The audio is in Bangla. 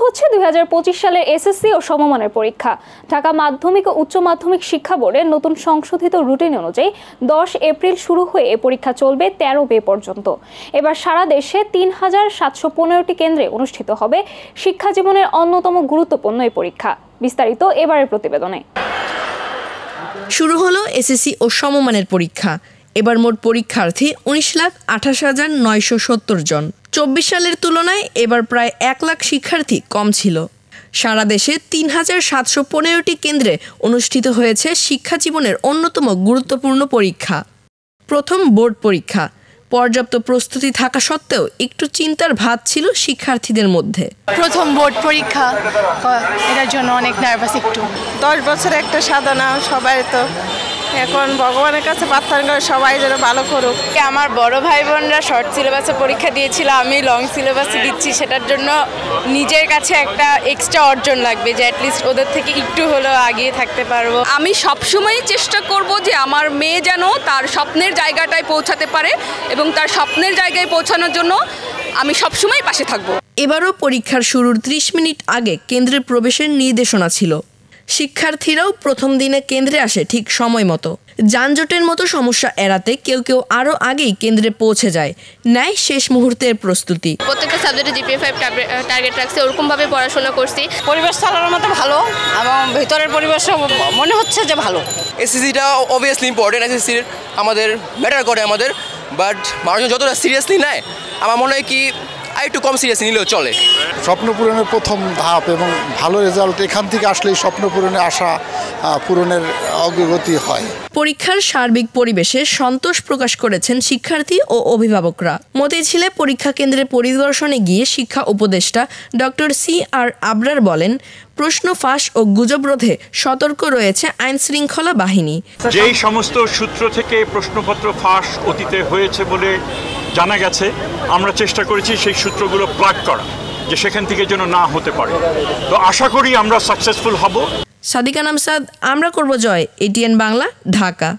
হচ্ছে 2025 সালের এসএসসি ও সমমানের পরীক্ষা। ঢাকা মাধ্যমিক ও উচ্চ মাধ্যমিক শিক্ষা বোর্ডের নতুন সংশোধিত রুটিন অনুযায়ী 10 এপ্রিল শুরু হয়ে এ পরীক্ষা চলবে 13 মে পর্যন্ত। এবার সারা দেশে 3715টি কেন্দ্রে অনুষ্ঠিত হবে শিক্ষা জীবনের অন্যতম গুরুত্বপূর্ণ এই পরীক্ষা। বিস্তারিত এবারের প্রতিবেদনে। শুরু হলো এসএসসি ও সমমানের পরীক্ষা। এবার মোট পরীক্ষার্থী 19,28,970 জন। 24 সালের তুলনায় এবার প্রায় 1 লাখ শিক্ষার্থী কম ছিল। সারা দেশে 3715টি কেন্দ্রে অনুষ্ঠিত হয়েছে শিক্ষা জীবনের অন্যতম গুরুত্বপূর্ণ পরীক্ষা। প্রথম বোর্ড পরীক্ষা। পর্যাপ্ত প্রস্তুতি থাকা সত্ত্বেও একটু চিন্তার ভাঁজ ছিল শিক্ষার্থীদের মধ্যে। প্রথম বোর্ড পরীক্ষা, এটার জন্য অনেক নার্ভাস একটু। 10 বছরের একটা সাধনা, সবাই তো এখন ভগবানের কাছে প্রার্থনা করে সবাই যেন ভালো করুক। আমার বড় ভাই বোনরা শর্ট সিলেবাসে পরীক্ষা দিয়েছিল, আমি লং সিলেবাসে দিচ্ছি, সেটার জন্য নিজের কাছে একটা এক্সট্রা অর্জন লাগবে যে অ্যাটলিস্ট ওদের থেকে একটু হলেও আগিয়ে থাকতে পারবো। আমি সবসময় চেষ্টা করব যে আমার মেয়ে যেন তার স্বপ্নের জায়গাটায় পৌঁছাতে পারে এবং তার স্বপ্নের জায়গায় পৌঁছানোর জন্য আমি সবসময় পাশে থাকব। এবারও পরীক্ষার শুরুর 30 মিনিট আগে কেন্দ্রে প্রবেশের নির্দেশনা ছিল। শিক্ষার্থীরাও প্রথম দিনে কেন্দ্রে আসে ঠিক সময় মতো। যানজটের মতো সমস্যা এড়াতে কেউ কেউ আরও আগেই কেন্দ্রে পৌঁছে যায়, নেয় শেষ মুহূর্তের প্রস্তুতি। প্রত্যেকটা সাবজেক্টে GPA 5 টার্গেট রাখছে, ওরকমভাবে পড়াশোনা করছি। পরিবেশ চালানোর মতো ভালো এবং ভিতরের পরিবেশও মনে হচ্ছে যে ভালো। এসএসসিটা অবভিয়াসলি ইম্পর্টেন্ট, এসএসসির আমাদের ম্যাটার করে আমাদের, বাট মানুষ যতটা সিরিয়াসলি নেয় আমার মনে হয় কি একটু কম সিরিয়াস নিলেও চলে। স্বপ্ন পূরণের প্রথম ধাপ এবং ভালো রেজাল্ট এখান থেকে আসলেই স্বপ্ন পূরণে আশা পূরণের অগ্রগতি হয়। পরীক্ষার সার্বিক পরিবেশে সন্তোষ প্রকাশ করেছেন শিক্ষার্থী ও অভিভাবকরা। মতিঝিলে পরীক্ষা কেন্দ্রে পরিদর্শনে গিয়ে শিক্ষা উপদেষ্টা ডক্টর CR আবরার বলেন, প্রশ্ন ফাঁস ও গুজব রোধে সতর্ক রয়েছে আইন শৃঙ্খলা বাহিনী। যেই সমস্ত সূত্র থেকে প্রশ্নপত্র ফাঁস অতীতে হয়েছে বলে জানা গেছে, আমরা চেষ্টা করেছি সেই সূত্রগুলো প্লাগ করা, যে সেখান থেকে যেন না হতে পারে। তো আশা করি আমরা সাকসেসফুল হব। সাদিকা নামসাদ, আমরা করব জয়, ATN বাংলা, ঢাকা।